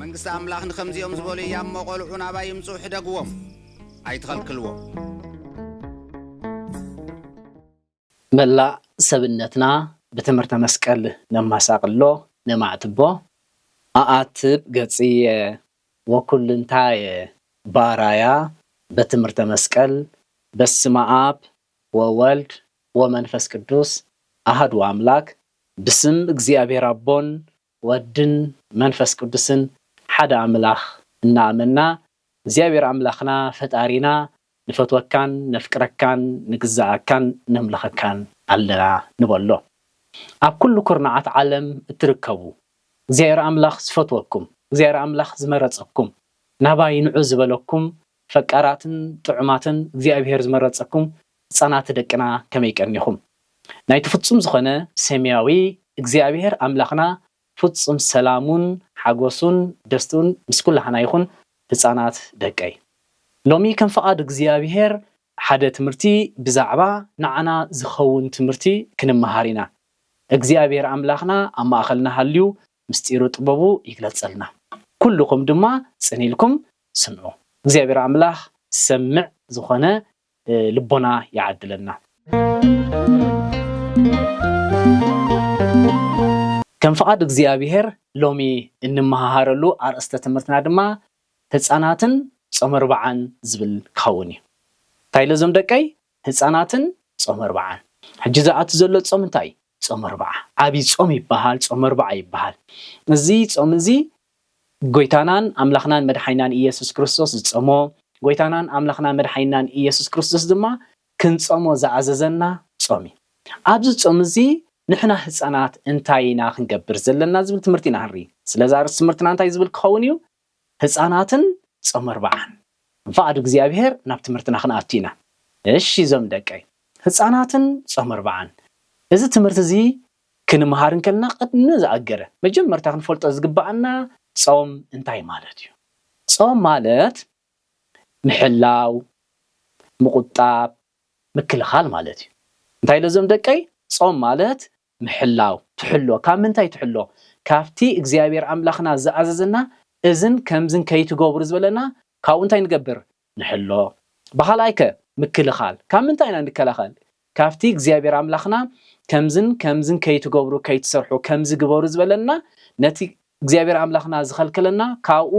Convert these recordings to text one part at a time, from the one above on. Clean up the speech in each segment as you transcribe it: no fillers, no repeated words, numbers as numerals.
መንግስት አምላኽ ንኸምዚኦም ዝበሉ ያሞ ቆልዑ ናባይ ይምጽኡ ሕደግዎም ኣይትኸልክልዎም መላእ ሰብነትና በትምህርተ መስቀል ነማሳቅሎ ነማዕትቦ አአትብ ገጽየ ወኩልንታየ ባራያ በትምህርተ መስቀል በስመ አብ ወወልድ ወመንፈስ ቅዱስ አሐዱ አምላክ ብስም እግዚአብሔር አቦን ወድን መንፈስ ቅዱስን ሓደ አምላኽ እናአመና እግዚአብሔር አምላኽና ፈጣሪና ንፈትወካን ነፍቅረካን ንግዛእካን ነምለኸካን ኣለና ንበሎ ኣብ ኩሉ ኩርናዓት ዓለም እትርከቡ እግዚአብሔር አምላኽ ዝፈትወኩም እግዚአብሔር አምላኽ ዝመረፀኩም ናባይ ንዑ ዝበለኩም ፈቃራትን ጥዑማትን እግዚአብሔር ዝመረፀኩም ህፃናት ደቅና ከመይ ቀኒኹም ናይቲ ፍጹም ዝኾነ ሰማያዊ እግዚአብሔር አምላኽና ፍጹም ሰላሙን ሓጎሱን ደስቱን ምስ ኩላህና ይኹን ህፃናት ደቀይ ሎሚ ከም ፈቃድ እግዚአብሔር ሓደ ትምህርቲ ብዛዕባ ንዓና ዝኸውን ትምህርቲ ክንመሃር ኢና እግዚአብሔር አምላኽና ኣብ ማእኸልና ሃልዩ ምስጢሩ ጥበቡ ይግለጸልና ኩልኩም ድማ ጽኒልኩም ስምዑ እግዚአብሔር አምላኽ ሰምዕ ዝኾነ ልቦና ያዕድለና ከም ፈቃድ እግዚአብሔር ሎሚ እንመሃረሉ አርእስተ ትምህርትና ድማ ህፃናትን ጾም ኣርባዓን ዝብል ክኸውን እዩ እንታይ ለዞም ደቀይ ህፃናትን ጾም ኣርባዓን ሕጂ ዝኣቱ ዘሎ ጾም እንታይ ጾም ኣርባዓ ዓብይ ጾም ይበሃል ጾም ኣርባዓ ይበሃል እዚ ጾም እዚ ጎይታናን አምላኽናን መድሓኒናን ኢየሱስ ክርስቶስ ዝጾሞ ጎይታናን አምላኽናን መድሓኒናን ኢየሱስ ክርስቶስ ድማ ክንጾሞ ዝኣዘዘና ጾም እዩ ኣብዚ ጾም እዚ ንሕና ህፃናት እንታይ ኢና ክንገብር ዘለና ዝብል ትምህርቲ ኢና ንርኢ ስለዚ ኣርእስቲ ትምህርትና እንታይ ዝብል ክኸውን እዩ ህፃናትን ጾም ኣርባዓን ፈቃድ እግዚአብሔር ናብ ትምህርትና ክንኣቱ ኢና እሺ ዞም ደቀይ ህፃናትን ጾም ኣርባዓን እዚ ትምህርቲ እዚ ክንመሃር ከለና ቅድሚ ዝኣገረ መጀመርታ ክንፈልጦ ዝግባአና ጾም እንታይ ማለት እዩ ጾም ማለት ምሕላው ምቁጣብ ምክልኻል ማለት እዩ እንታይ ለዞም ደቀይ ጾም ማለት ምሕላው ትሕሎ ካብ ምንታይ ትሕሎ ካብቲ እግዚአብሔር አምላኽና ዝኣዘዘና እዝን ከምዝን ከይትገብሩ ዝበለና ካብኡ እንታይ ንገብር ንሕሎ በኻልኣይከ ምክልኻል ካብ ምንታይ ኢና ንከላኸል ካብቲ እግዚአብሔር አምላኽና ከምዝን ከይትገብሩ ከይትሰርሑ ከምዝ ግበሩ ዝበለና ነቲ እግዚአብሔር አምላኽና ዝኸልክለና ካብኡ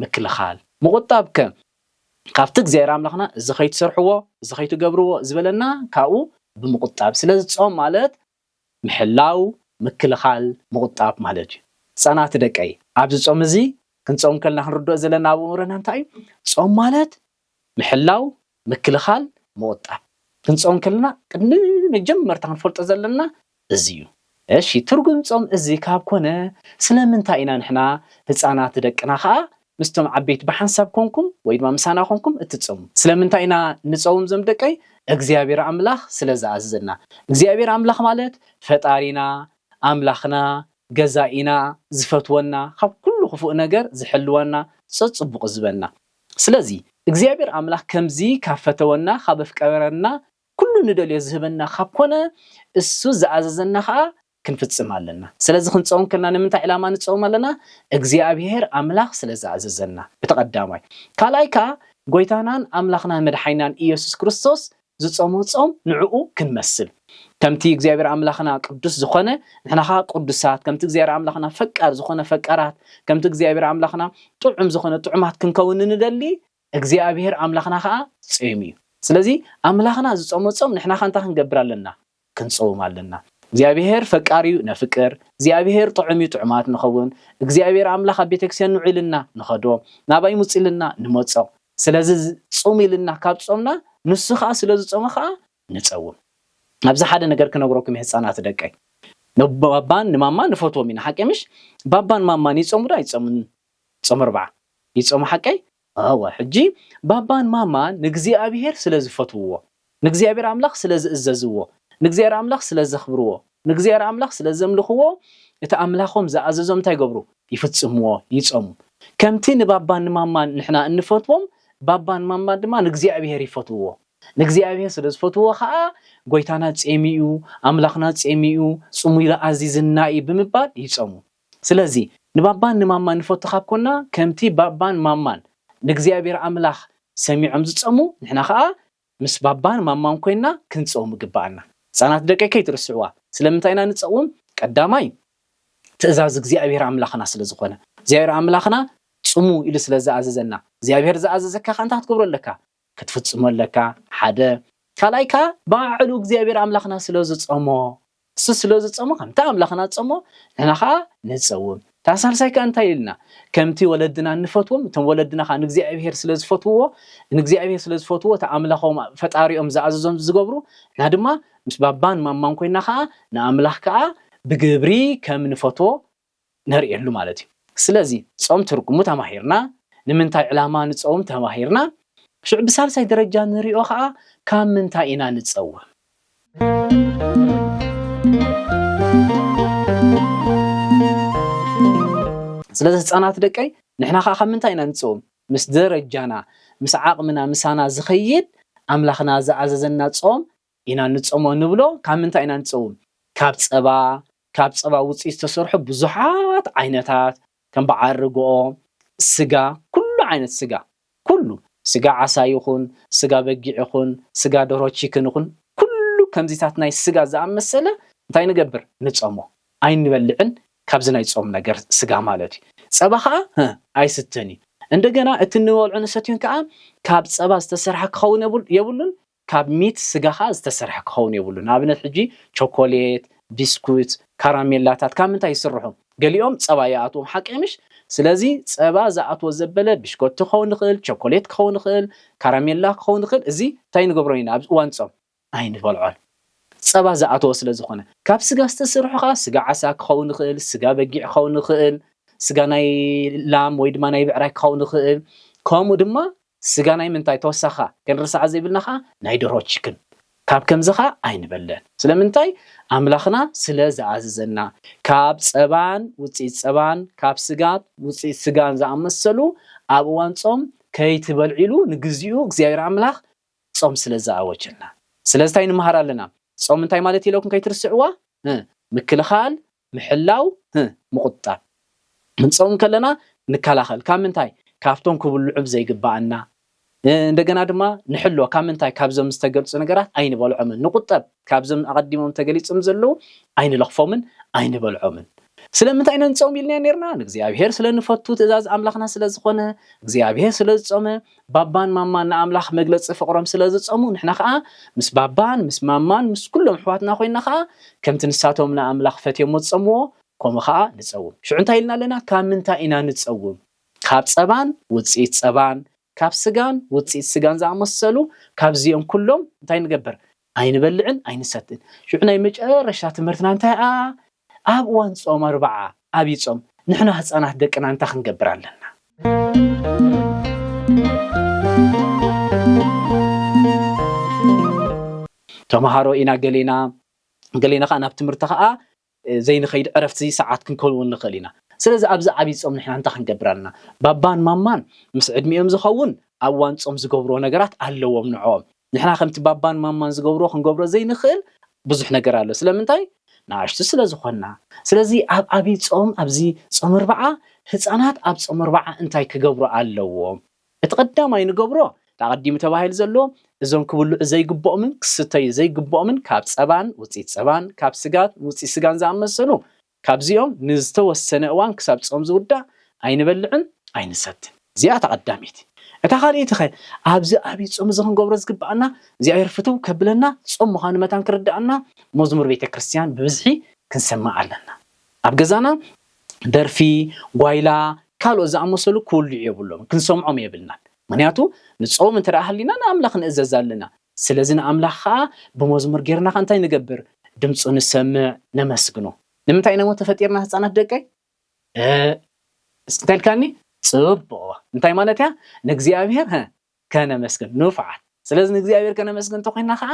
ምክልኻል ምቁጣብከ ካብቲ እግዚአብሔር አምላኽና እዚ ከይትሰርሕዎ እዚ ከይትገብርዎ ዝበለና ካብኡ ብምቁጣብ ስለዚ ጾም ማለት ምሕላው ምክልኻል ምቁጣብ ማለት እዩ ህፃናት ደቀይ ኣብዚ ጾም እዚ ክንጾም ከለና ክንርድኦ ዘለና ኣብ እምሮና እንታይ ጾም ማለት ምሕላው ምክልኻል ምቁጣብ ክንጾም ከለና ቅድሚ መጀመርታ ክንፈልጦ ዘለና እዚ እዩ እሺ ትርጉም ጾም እዚ ካብ ኮነ ስለምንታይ ኢና ንሕና ህፃናት ደቅና ከዓ ምስቶም ዓበይቲ ብሓንሳብ ኮንኩም ወይ ድማ ምሳና ኮንኩም እትጾሙ ስለምንታይ ኢና ንጾም ዞም ደቀይ እግዚአብሔር አምላኽ ስለዝኣዘዘና እግዚአብሔር አምላኽ ማለት ፈጣሪና አምላኽና ገዛኢና ዝፈትወና ካብ ኩሉ ክፉእ ነገር ዝሕልወና ጽቡቕ ዝበና ስለዚ እግዚአብሔር አምላኽ ከምዚ ካፈተወና ካብ ፍቀረና ኩሉ ንደልዮ ዝህበና ካብ ኮነ እሱ ዝኣዘዘና ከዓ ክንፍጽም ኣለና ስለዚ ክንጾም ከለና ንምንታይ ዕላማ ንጾም ኣለና እግዚአብሔር አምላኽ ስለዝኣዘዘና ብተቀዳማይ ካልኣይካ ጎይታናን አምላኽናን መድሓኒናን ኢየሱስ ክርስቶስ ዝጾሞ ጾም ንዕኡ ክንመስል ከምቲ እግዚአብሔር አምላኽና ቅዱስ ዝኾነ ንሕና ከዓ ቅዱሳት ከምቲ እግዚአብሔር አምላኽና ፈቃር ዝኾነ ፈቃራት ከምቲ እግዚአብሔር አምላኽና ጥዑም ዝኾነ ጥዑማት ክንከውን ንደሊ እግዚአብሔር አምላኽና ከዓ ጾም እዩ ስለዚ አምላኽና ዝጾሞ ጾም ንሕና ከዓ እንታይ ክንገብር ኣለና ክንጾም ኣለና እግዚአብሔር ፈቃር እዩ ነፍቅር እግዚአብሔር ጥዑም እዩ ጥዑማት ንኸውን እግዚአብሔር አምላኽ ኣብ ቤተክርስቲያን ንዑልና ንኸዶ ናባይ ሙጽኢልና ንመጾ ስለዚ ጾም ኢልና ካብ ጾምና ንሱ ከዓ ስለዝጾመ ከዓ ንጸውም ኣብዚ ሓደ ነገር ክነግረኩም ህፃናት ደቀይ ባባን ንማማን ንፈትዎም ኢና ሓቀምሽ ባባን ማማን ይጾሙ ዳ ይጾሙን ጾም ኣርባዓ ይጾሙ ሓቀይ ኣዋ ሕጂ ባባን ማማን ንእግዚአብሔር ስለዝፈትውዎ ንእግዚአብሔር አምላኽ ስለዝእዘዝዎ ንእግዚአብሔር አምላኽ ስለዘኽብርዎ ንእግዚአብሔር አምላኽ ስለዘምልኽዎ እቲ አምላኾም ዝኣዘዞም እንታይ ገብሩ ይፍጽምዎ ይጾሙ ከምቲ ንባባን ንማማን ንሕና እንፈትዎም ባባን ማማን ድማ ንእግዚአብሔር ይፈትውዎ ንእግዚአብሔር ስለ ዝፈትዎ ከዓ ጎይታና ጸሚኡ ኣምላኽና ጸሚኡ ጽሙይ ኣዚዝና ብምባል ይጾሙ ስለዚ ንባባን ንማማን ንፈትኻ ኮና ከምቲ ባባን ማማን ንእግዚአብሔር ኣምላኽ ሰሚዖም ዝጾሙ ንሕና ከዓ ምስ ባባን ማማን ኮይና ክንጾም ግባአና ህፃናት ደቀይ ከይትርስዕዋ ስለምንታይና ንጸውም ቀዳማይ ትእዛዝ እግዚአብሔር ኣምላኽና ስለ ዝኾነ እግዚአብሔር ኣምላኽና ጽሙ ኢሉ ስለ ዝኣዘዘና እግዚአብሔር ዝኣዘዘካ ካንታ ክትገብረለካ ክትፍጽመለካ ሓደ ካላይካ ባዕሉ እግዚአብሔር ኣምላኽና ስለ ዝጾሞ ስለ ዝጾሞ ከምታ ኣምላኽና ጾሞ ንሕና ከዓ ንጸውም ታሳልሳይካ እንታይ ኢልና ከምቲ ወለድና ንፈትዎም እቶም ወለድና ከዓ ንእግዚአብሔር ስለ ዝፈትዎ ንእግዚአብሔር ስለ ዝፈትዎ ተኣምላኾም ፈጣሪኦም ዝኣዘዞም ዝገብሩ ንሕና ድማ ምስ ባባን ማማን ኮይና ከዓ ንኣምላኽ ከዓ ብግብሪ ከም ንፈትዎ ነርእየሉ ማለት እዩ ስለዚ ጾም ትርጉሙ ተማሂርና ንምንታይ ዕላማ ንጾም ተማሂርና ሽዑ ብሳልሳይ ደረጃ ንሪኦ ከዓ ካብ ምንታይ ኢና ንጸውም ስለዚ ህፃናት ደቀይ ንሕና ከዓ ካብ ምንታይ ኢና ንጸውም ምስ ደረጃና ምስ ዓቕምና ምሳና ዝኸይድ ኣምላኽና ዝኣዘዘና ጾም ኢና ንጾሞ ንብሎ ካብ ምንታይ ኢና ንጸውም ካብ ጸባ ውፅኢት ዝተሰርሑ ብዙሓት ዓይነታት ከም በዓል ርግኦ ስጋ ኩሉ ዓይነት ስጋ ኩሉ ስጋ ዓሳ ይኹን ስጋ በጊዕ ይኹን ስጋ ደርሆ ቺክን ይኹን ኩሉ ከምዚታት ናይ ስጋ ዝኣመሰለ እንታይ ንገብር ንጾሞ ኣይንበልዕን ካብዚ ናይ ጾም ነገር ስጋ ማለት እዩ ጸባ ከዓ ኣይስተኒ እንደገና እቲ ንበልዑ ንሰትዮን ከዓ ካብ ጸባ ዝተሰርሐ ክኸውን የብሉን ካብ ሚት ስጋ ከዓ ዝተሰርሐ ክኸውን የብሉን ኣብነት ሕጂ ቾኮሌት ቢስኩት ካራሜላታት ካብ ምንታይ ይስርሑ ገሊኦም ጸባ ይኣትዎም ሓቂምሽ ስለዚ ጸባ ዝኣትዎ ዘበለ ቢስኮት ክኸውን ይኽእል ቾኮሌት ክኸውን ይኽእል ካራሜላ ክኸውን ይኽእል እዚ እንታይ ንገብሮ ኢና ኣብ እዋን ጾም ኣይንበልዖን ጸባ ዝኣትዎ ስለ ዝኾነ ካብ ስጋ ዝተሰርሑ ከዓ ስጋ ዓሳ ክኸውን ይኽእል ስጋ በጊዕ ክኸውን ይኽእል ስጋ ናይ ላም ወይ ድማ ናይ ብዕራይ ክኸውን ይኽእል ከምኡ ድማ ስጋ ናይ ምንታይ ተወሳኻ ክንርስዓ ዘይብልና ከዓ ናይ ደርሆ ቺክን ካብ ከምዚ ከዓ ኣይንበለን ስለምንታይ ኣምላኽና ስለ ዝኣዘዘና ካብ ጸባን ውፅኢት ጸባን ካብ ስጋት ውፅኢት ስጋን ዝኣመሰሉ ኣብ እዋን ጾም ከይትበልዒሉ ንግዚኡ እግዚአብሔር ኣምላኽ ጾም ስለ ዝኣወጀልና ስለዚ እንታይ ንምሃር ኣለና ጾም እንታይ ማለት ኢለኩም ከይትርስዕዋ ምክልኻል ምሕላው ምቁጣብ ምንጾም ከለና ንከላኸል ካብ ምንታይ ካብቶም ክብልዑ ዘይግባአና እንደገና ድማ ንሕሎ ካብ ምንታይ ካብዞም ዝተገልጹ ነገራት ኣይንበልዖምን ንቁጠብ ካብዞም ኣቐዲሞም ተገሊጾም ዘለዉ ኣይንለኽፎምን ኣይንበልዖምን ስለምንታይ ኢና ንጾም ኢልና ነርና ንእግዚአብሔር ስለ ንፈቱ ትእዛዝ ኣምላኽና ስለ ዝኾነ እግዚአብሔር ስለ ዝጾመ ባባን ማማን ንኣምላኽ መግለፂ ፍቕሮም ስለ ዝጾሙ ንሕና ከዓ ምስ ባባን ምስ ማማን ምስ ኩሎም ኣሕዋትና ኮይና ከዓ ከምቲ ንሳቶም ንኣምላኽ ፈትዮም ዝጾምዎ ከምኡ ከዓ ንጸውም ሽዑ እንታይ ኢልና ኣለና ካብ ምንታይ ኢና ንጸውም ካብ ጸባን ውፅኢት ጸባን ካብ ስጋን ውፅኢት ስጋን ዝኣመሰሉ ካብዚኦም ኩሎም እንታይ ንገብር ኣይንበልዕን ኣይንሰትን ሽዑ ናይ መጨረሻ ትምህርትና እንታይ ኣብ እዋን ጾም 40 ዓብይ ጾም ንሕና ህፃናት ደቅና እንታይ ክንገብር ኣለና ተምሃሮ ኢና ገሊና ከዓ ናብ ትምህርቲ ከዓ ዘይንኸይድ ዕረፍቲ ሰዓት ክንከውን ንኽእል ኢና ስለዚ ኣብዚ ዓብይ ጾም ንሕና እንታይ ክንገብር ኣለና ባባን ማማን ምስ ዕድሚኦም ዝኸውን ኣብ እዋን ጾም ዝገብሮ ነገራት ኣለዎም ንዖም ንሕና ከምቲ ባባን ማማን ዝገብሮ ክንገብሮ ዘይንኽእል ብዙሕ ነገር ኣሎ ስለምንታይ ናሽቱ ስለ ዝኾንና ስለዚ ኣብ ዓብይ ጾም ኣብዚ ጾም 40 ህፃናት ኣብ ጾም 40 እንታይ ክገብሩ ኣለዎም እቲ ቀዳማይ ንገብሮ ተቐዲሙ ተባሂሉ ዘሎ እዞም ክብልዑ ዘይግብኦምን ክስተዩ ዘይግብኦምን ካብ ጸባን ውፅኢት ጸባን ካብ ስጋት ውፅኢት ስጋን ዝኣመሰሉ ካብዚኦም ንዝተወሰነ እዋን ክሳብ ጾም ዝውዳእ ኣይንበልዕን ኣይንሰትን እዚኣ ተቐዳሚት እታ ካልእቲ ኸ ኣብዚ ዓብይ ጾም እዚ ክንገብሮ ዝግባአና እግዚኣብሔር ፍትው ከብለና ጾም ምዃኑ መታን ክርዳእና መዝሙር ቤተ ክርስቲያን ብብዝሒ ክንሰማዕ ኣለና ኣብ ገዛና ደርፊ ጓይላ ካልኦት ዝኣመሰሉ ክውልዑ የብሎም ክንሰምዖም የብልናን ምክንያቱ ንጾም እንተደኣ ሃሊና ንኣምላኽ ንእዘዝ ኣለና ስለዚ ንኣምላኽ ከዓ ብመዝሙር ጌርና ከዓ እንታይ ንገብር ድምፁ ንሰምዕ ነመስግኖ ንምንታይ ኢና ተፈጢርና ህፃናት ደቀይ እስከልካኒ ጽቡቕ እንታይ ማለት ያ ንእግዚአብሔር ከነመስግን ንፍዓል ስለዚ ንእግዚአብሔር ከነመስግን ተኮይና ከዓ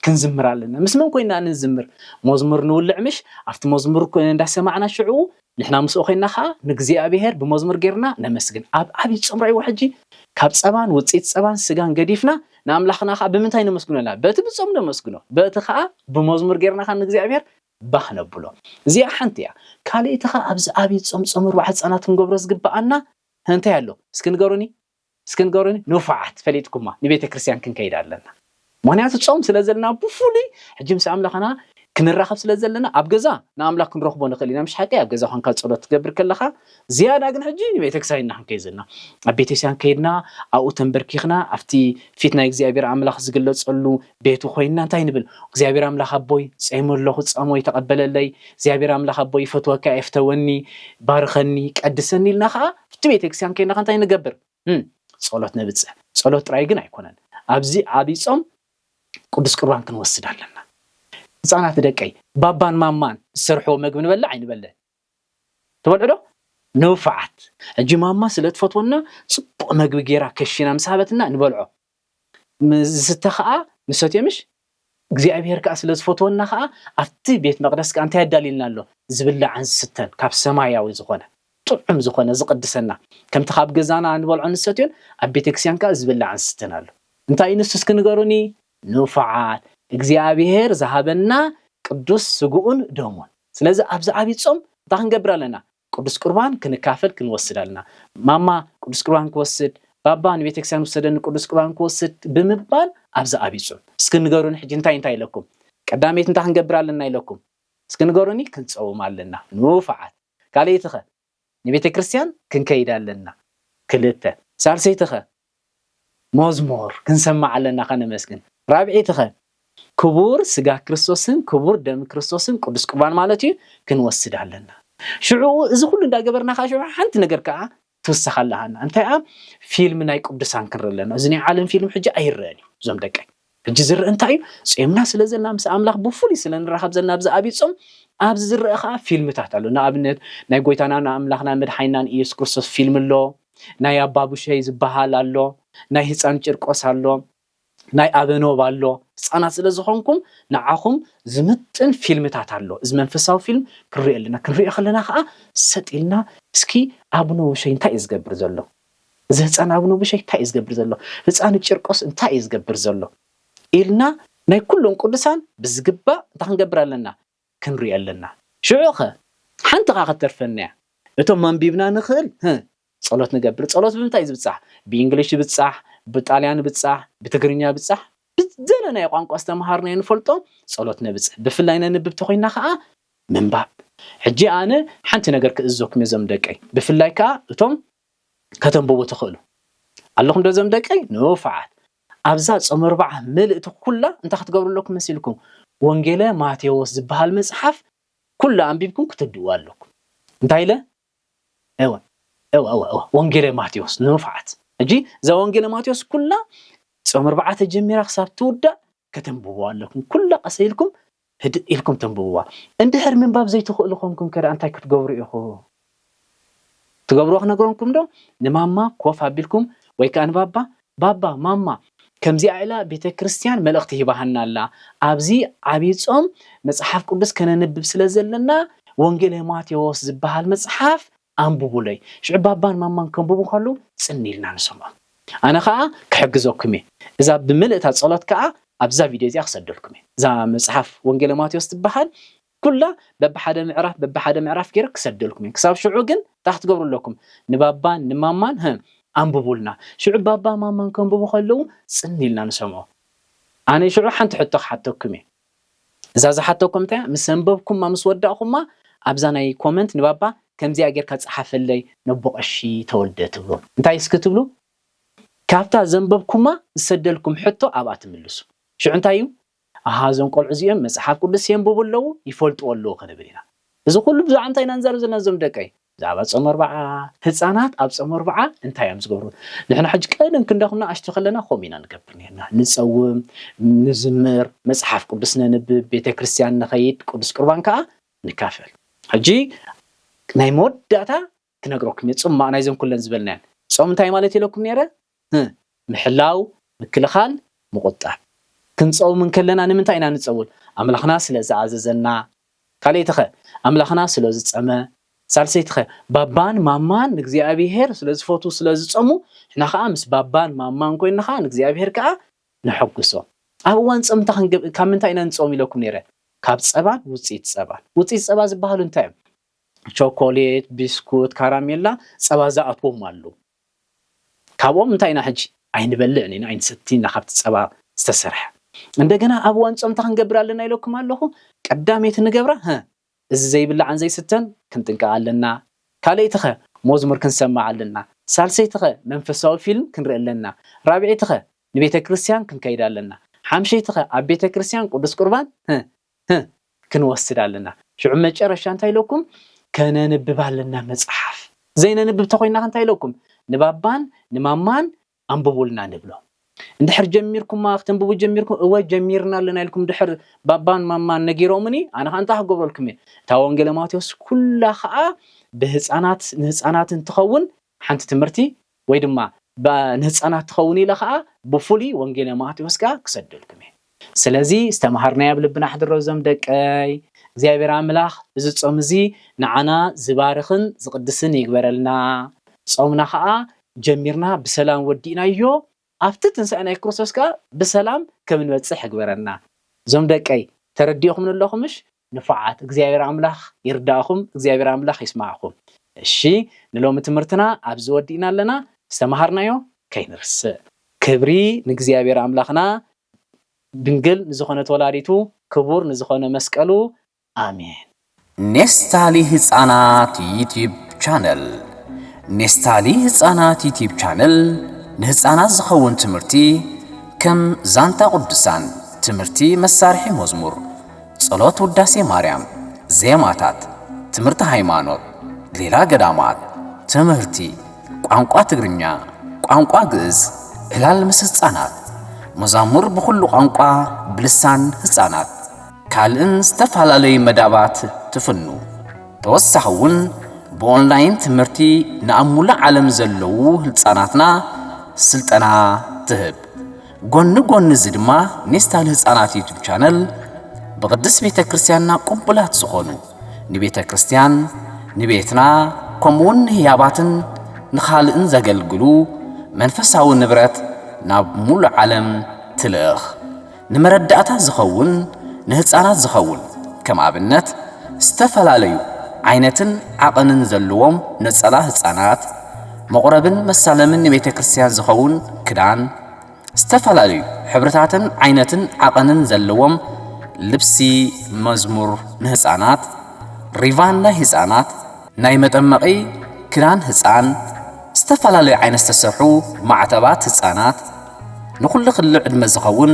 ክንዝምር ኣለና ምስ መን ኮይና ንዝምር መዝሙር ንውልዕ ምሽ ኣብቲ መዝሙር እንዳሰማዕና ሽዑ نحنا مسؤولنا خا نجزيابيهر بمزمر غيرنا نمسجن ابي صمراي وحجي كاب صبان وصيت صبان سغان غديفنا ناملاخنا خا بمنتاي نمسجننا بتبصم نمسجنو بتخا بمزمر غيرنا خا نجزيابيهر باخنبلو زي حنتيا كاليت خا ابز ابي صمر واحد صنات نغبرس غبانا هنت يالو اسكنغوروني نوفعت فليتكما نبيت كريستيان كنكيدالنا معناته تصوم ስለዘለና بفولي حجم ساملاخنا كنراخب ስለዘለና ابغزا ناملاك نرخبو نخلينا مش حقي ابغزا خان كصلوت تغبر كلخا زياده ግን حجي نبيت كساينا كيزنا ابيتيسان كيدنا او تنبركيخنا افتي فيتنا እግዚአብሔር አምላክ ዝግለጸሉ ቤቱ ኮይና እንታይ ንብል እግዚአብሔር አምላክ አቦይ ጸይሞለሁ ጻሞይ ተቀበለለይ እግዚአብሔር አምላክ አቦይ ፈትወካ ይፍተወኒ ባርኸኒ ቀድሰኒ ለኻ ፍቲ ቤት ክርስቲያን ከይና እንታይ ንገብር ጸሎት ነብጽሕ ጸሎት ጥራይ ግን አይኮነን አብዚ አቢጾም ቅዱስ ቁርባን ክንወስዳለና ህፃናት ደቀይ ባባን ማማን ሰርሖ መግብ ንበላ አይንበለ ተበልዶ ነውፋት እጂ ማማ ስለትፈትወና ጽቡቅ መግብ ጌራ ከሽና ምሳበትና ንበልዖ ምዝተኸአ ምሰትየምሽ እግዚአብሔር ካ ስለዝፈትወና ኸአ አፍቲ ቤት መቅደስ ካ አንተ ያዳሊልናሎ ዝብላ አንስተን ካብ ሰማያዊ ዝኾነ ጥዑም ዝኾነ ዝቅድሰና ከምቲ ካብ ገዛና ንበልዖ ንሰትዮን ኣብ ቤተክርስቲያን ካ ዝብላ አንስተናሎ እንታይ ንስስ ክንገሩኒ ነውፋት እግዚአብሔር ዘሃበና ቅዱስ ስጉኡን ደሞን ስለዚህ አብዛ አቢጾም ታንገብራለና ቅዱስ ቁርባን ክንካፈል ክንወስዳልና ማማ ቅዱስ ቁርባን ክወስድ ባባን ቤተክርስቲያን ወሰደን ቅዱስ ቁርባን ክወስድ ብምባል አብዛ አቢጾም እስክንገሩን ሕጂ እንታይ ኢለኩም ቀዳሜት ታንገብራለና ኢለኩም እስክንገሩኒ ክንጾማለና ነውፋት ካለይትኸ ቤተክርስቲያን ክንከይዳለና ክልተ ሳልሰይትኸ መዝሙር ክንሰማዓለና ከነመስግን ራብዒትኸ ክቡር ስጋ ክርስቶስን ክቡር ደም ክርስቶስን ቅዱስ ቁርባን ማለት እዩ ክንወስዳለና ሽዑ እዚ ሁሉ እንዳገበርና ካሽዑ ሓንቲ ነገር ከዓ ትወሰኻለሃና እንታይ ፊልም ናይ ቅዱሳን ክንረለና እዚ ናይ ዓለም ፊልም ሕጂ አይረአኒ ዞም ደቀይ ሕጂ ዝርአ እንታይ ጾምና ስለዘና ምስ አምላኽ ብፉሊ ስለንራኸብ ዘና ብዛ አቢጾም ኣብዚ ዝርአ ከዓ ፊልምታት ኣሎ ንኣብነት ናይ ጎይታና አምላኽና መድሓኒናን ኢየሱስ ክርስቶስ ፊልም ኣሎ ናይ አባቡሸይ ዝበሃል ኣሎ ናይ ህፃን ጭርቆስ ኣሎ ናይ አበኖብ ኣሎ ህፃናት ስለዝኾንኩም ንዓኹም ዝምጥን ፊልምታት ኣሎ እዚ መንፈሳዊ ፊልም ክሪአልና ከለና ከዓ ሰጢልና እስኪ አቡነ ውሸይ እንታይ ይዝገብር ዘሎ እዚ ህፃን አቡነ ውሸይ እንታይ ይዝገብር ዘሎ ህፃን ጭርቆስ እንታይ ይዝገብር ዘሎ ኢልና ናይ ኩሎም ቅዱሳን ብዝግባ ታንገብራለና ክንሪአለና ሽዑኸ ሓንቲ ከተርፈና እቶም መንቢብና ንኽእል ጸሎት ንገብር ጸሎት ብምንታይ ዝብጻሕ ብእንግሊሽ ብጻሕ ብጣልያን ብጻሕ ብትግርኛ ብጻሕ ብዘለና ቋንቋ ዝተማሃርና ንፈልጦ ጸሎት ነብጽሕ ብፍላይ ነንብብ ተኾይና ከዓ ምንባብ ሕጂ ኣነ ሓንቲ ነገር ክእዞኩም የዘም ደቀይ ብፍላይ ከዓ እቶም ከተንብቡ ትኽእሉ ኣለኹም ደዘም ደቀይ ነውፋዓት ኣብዛ ጾም 4 መልእቲ ኩላ እንታይ ክትገብሩለኩም መሲልኩም ወንጌለ ማቴዎስ ዝበሃል መጽሓፍ ኩላ አንቢብኩም ክትድኡ ኣለኩም እንታይ ኢለ ወንጌለ ማቴዎስ ነውፋዓት እጂ ዛ ወንጌለ ማቴዎስ ኩላ ጾም 4 ጀሚራ ክሳብ ትውዳእ ከተንብቡ ኣለኩም ኩላ ቀሰይልኩም هد إلكم تنبوا أنت هر من باب زي تخلقكم كذا أنت كتجبروا إخو تجبروا إحنا قرنكم ده نماما كوف عبيلكم ويكان بابا ماما كم زي عائلة بيت كريستيان ملقته بهنا الله أبزي عبيدهم مصحف قدس كنا نبب سلازلنا وانجيل ماتيوس زبها المصحف أنبوا لي شو بابان ماما كم بابو خلوا سني لنا نسمع أنا خا كحجزوكمي إذا بملئت هالصلاة كا أبزا فيديو زي أخسدلكم زا مصحف وانجيل ماتيوس تبحال كله ببحدا معرف كير كسدلكم كساب شعوقن تحت قبر لكم نبابان نمامان هم أنبوا لنا شو بابا ماما كم بابو خلوا سني لنا نسمع أنا شو راح نحط حتىكمي إذا حتىكم تا مسنببكم ما مسودعكم ما أبزاني كومنت نبابا كم زي أجر كتصحف اللي نبقى شيء تولدته أنت يسكتوا كافتا زنببكم ما سدلكم حتى أبعت ملسو شو أنتايو هذا نقول عزيم مسحاب كل شيء بقوله يفولت والله خلي بالنا إذا كل بزع أنتي ننزل زنازم دكاي زعبت صمر 4 هتسانات أب صمر 4 أنتي أمس قبرو نحن حج كأن كنا خمنا أشتغلنا خومينا نكبرنا نسوي نزمر مسحاب قدسنا نب بيت كريستيان نخيد قدس قربان كا نكافل حجي نايمود داتا كنا قروكم يتصم معنا يزم كلنا زبلنا صوم أنتي مالتي لكم نيرة محلاو مكلخال مقطع كنصوم من كلنا نمنتاي نصول أملاخنا سلا زعززنا قاليتخ أملاخنا سلا زصمه ሳልሰይትኸ ባባን ማማን ንእግዚአብሔር ስለዝፈቱ ስለዝፀሙ ሕና ከዓ ምስ ባባን ማማን ኮይንና ከዓ ንእግዚአብሔር ከዓ ንሐጉሶ ኣብ እዋን ፆምታ ካብ ምንታይ ኢና ንፆም ኢለኩም ነይረ ካብ ፀባን ውፅኢት ፀባ ዝበሃሉ እንታይ እዮም ቾኮሌት ቢስኩት ካራሜላ ፀባ ዝኣትዎም ኣሉ ካብኦም እንታይ ኢና ሕጂ ኣይንበልዕን ኢና ኣይንሰቲና ካብቲ ፀባ ዝተሰርሐ እንደገና ኣብ እዋን ፆምታ ክንገብር ኣለና ኢለኩም ኣለኹ ቀዳሜት ንገብራ እዚ ዘይብላዕን ዘይስተን ክንጥንቀቕ ኣለና ካልአይትኸ መዝሙር ክንሰማዕ ኣለና ሳልሰይትኸ መንፈሳዊ ፊልም ክንርኢ ኣለና ራብዒትኸ ንቤተ ክርስቲያን ክንከይድ ኣለና ሓምሸይትኸ ኣብ ቤተ ክርስቲያን ቅዱስ ቁርባን ክንወስድ ኣለና ሽዑ መጨረሻ እንታይ ኢለኩም ከነንብብ ኣለና መፅሓፍ ዘይነንብብ ተኮይንና እንታይ ኢለኩም ንባባን ንማማን ኣንብቡልና ንብሎ እንድሕር ጀሚርኩማ ክትንብቡ ጀሚርኩም እወ ጀሚርና ኣለና ኢልኩም ድሕር ባባን ማማን ነጊሮምኒ ኣነ ከዓ እንታይ ክገብረልኩም እየ እታ ወንጌል ማቴዎስ ኩላ ከዓ ብህፃናት ንህፃናትን ትኸውን ሓንቲ ትምህርቲ ወይ ድማ ንህፃናት ትኸውን ኢለ ከዓ ብፍሉይ ወንጌል ማቴዎስ ከዓ ክሰደልኩም እየ ስለዚ ዝተምሃርናዮ ኣብ ልብና ሕድሮ ዞም ደቀይ እግዚአብሔር ኣምላኽ እዚ ጾም እዚ ንዓና ዝባርኽን ዝቅድስን ይግበረልና ጾምና ከዓ ጀሚርና ብሰላም ወዲእናዮ ኣብቲ ትንሳኤ ናይ ክርስቶስ ከዓ ብሰላም ከም ንበፅሕ ይግበረና ዞም ደቀይ ተረዲእኹም ኣለኹምሽ ንፍዓት እግዚአብሔር ኣምላኽ ይርዳእኹም እግዚአብሔር ኣምላኽ ይስማዕኹም እሺ ንሎሚ ትምህርትና ኣብዚ ወዲእና ኣለና ዝተምሃርናዮ ከይንርስእ ክብሪ ንእግዚአብሔር ኣምላኽና ድንግል ንዝኾነት ወላዲቱ ክቡር ንዝኾነ መስቀሉ አሜን ኔስታሊ ህፃናት ዩቲዩብ ቻነል ኔስታሊ ህፃናት ዩቲዩብ ቻነል ንህፃናት ዝኸውን ትምህርቲ ከም ዛንታ ቅዱሳን ትምህርቲ መሳርሒ መዝሙር ጸሎት ውዳሴ ማርያም ዜማታት ትምህርቲ ሃይማኖት ሌላ ገዳማት ትምህርቲ ቋንቋ ትግርኛ ቋንቋ ግዕዝ ዕላል ምስ ህፃናት መዛሙር ብኩሉ ቋንቋ ብልሳን ህፃናት ካልእን ዝተፈላለዩ መዳባት ትፍኑ ተወሳኺ እውን ብኦንላይን ትምህርቲ ናብ ሙሉእ ዓለም ዘለዉ ህፃናትና ስልጠና ትህብ ጎኒ ጎኒ እዚ ድማ ኔስታሊ ህፃናት ዩቲዩብ ቻነል ብቅድስ ቤተ ክርስቲያንና ቅቡላት ዝኾኑ ንቤተ ክርስቲያን ንቤትና ከምኡውን ህያባትን ንኻልእን ዘገልግሉ መንፈሳዊ ንብረት ናብ ሙሉእ ዓለም ትልእኽ ንመረዳእታ ዝኸውን ንህፃናት ዝኸውን ከም ኣብነት ዝተፈላለዩ ዓይነትን ዓቐንን ዘለዎም ነፀላ ህፃናት መቁረብን መሳለምን ንቤተ ክርስቲያን ዝኸውን ክዳን ዝተፈላለዩ ሕብርታትን ዓይነትን ዓቐንን ዘለዎም ልብሲ መዝሙር ንህፃናት ሪቫን ናይ ህፃናት ናይ መጠመቂ ክዳን ህፃን ዝተፈላለዩ ዓይነት ዝተሰርሑ ማዕተባት ህፃናት ንኩሉ ክልል ዕድመ ዝኸውን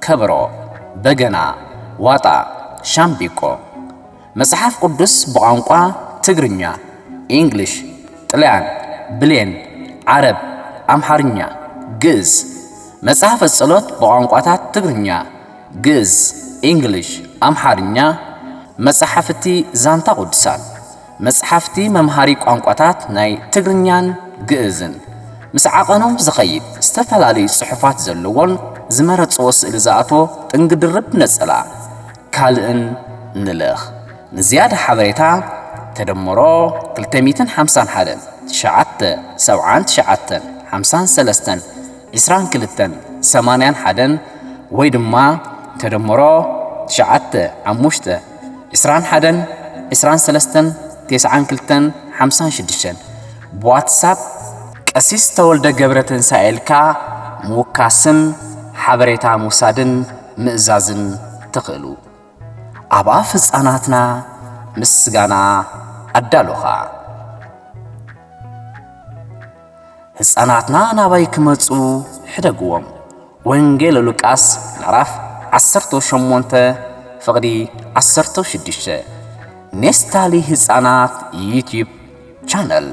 ከበሮ በገና ዋጣ ሻምቢቆ መጽሐፍ ቅዱስ በቋንቋ ትግርኛ እንግሊሽ ጥልያን ብሌን ዓረብ አምሓርኛ ግዕዝ መጽሐፍ ጸሎት በቋንቋታት ትግርኛ ግዕዝ እንግሊሽ አምሓርኛ መጽሐፍቲ ዛንታ ቅዱሳን መጽሐፍቲ መምሃሪ ቋንቋታት ናይ ትግርኛን ግዕዝን ምስ ዓቐኖም ዝኸይድ ዝተፈላለዩ ጽሑፋት ዘለዎን ዝመረጽዎ ስእሊ ዝኣትዎ ጥንግድርብ ነጸላ ካልእን ንልኽ ንዝያደ ሓበሬታ ተደምሮ 251 979 53 22 81 ወይ ድማ ተደምሮ 95 21 23 92 56 በዋትሳፕ ቀሲስ ተወልደ ገብረ ትንሳኤልካ ምውካስን ሓበሬታ ምውሳድን ምእዛዝን ትኽእሉ ኣብ ኣፍ ህፃናትና ምስጋና ኣዳሉኻ ህፃናትና ናባይ ክመፁ ሕደግዎም ወንጌል ሉቃስ ምዕራፍ 18 ፍቕዲ 16 ኔስታሊ ህፃናት ዩቲዩብ ቻነል